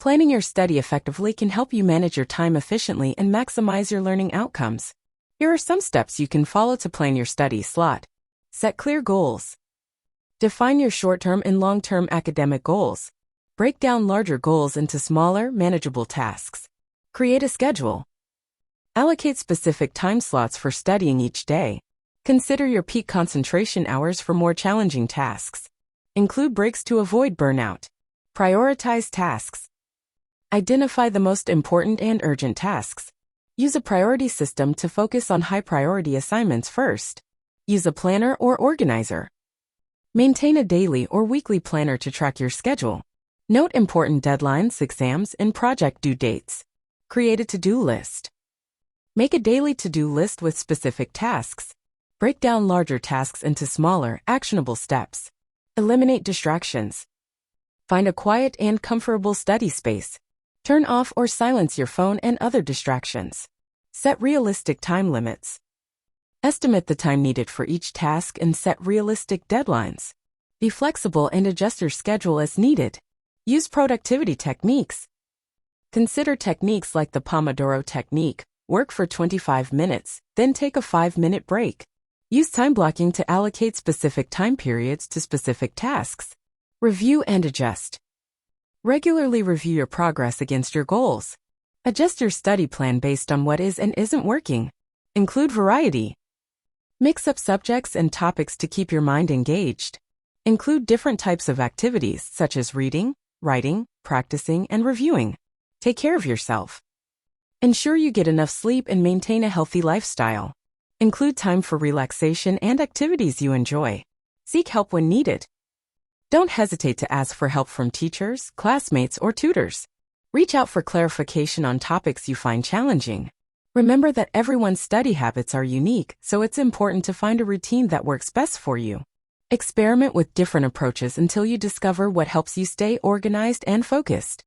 Planning your study effectively can help you manage your time efficiently and maximize your learning outcomes. Here are some steps you can follow to plan your study slot. Set clear goals. Define your short-term and long-term academic goals. Break down larger goals into smaller, manageable tasks. Create a schedule. Allocate specific time slots for studying each day. Consider your peak concentration hours for more challenging tasks. Include breaks to avoid burnout. Prioritize tasks. Identify the most important and urgent tasks. Use a priority system to focus on high-priority assignments first. Use a planner or organizer. Maintain a daily or weekly planner to track your schedule. Note important deadlines, exams, and project due dates. Create a to-do list. Make a daily to-do list with specific tasks. Break down larger tasks into smaller, actionable steps. Eliminate distractions. Find a quiet and comfortable study space. Turn off or silence your phone and other distractions. Set realistic time limits. Estimate the time needed for each task and set realistic deadlines. Be flexible and adjust your schedule as needed. Use productivity techniques. Consider techniques like the Pomodoro technique. Work for 25 minutes, then take a 5-minute break. Use time blocking to allocate specific time periods to specific tasks. Review and adjust. Regularly review your progress against your goals. Adjust your study plan based on what is and isn't working. Include variety. Mix up subjects and topics to keep your mind engaged. Include different types of activities such as reading, writing, practicing, and reviewing. Take care of yourself. Ensure you get enough sleep and maintain a healthy lifestyle. Include time for relaxation and activities you enjoy. Seek help when needed. Don't hesitate to ask for help from teachers, classmates, or tutors. Reach out for clarification on topics you find challenging. Remember that everyone's study habits are unique, so it's important to find a routine that works best for you. Experiment with different approaches until you discover what helps you stay organized and focused.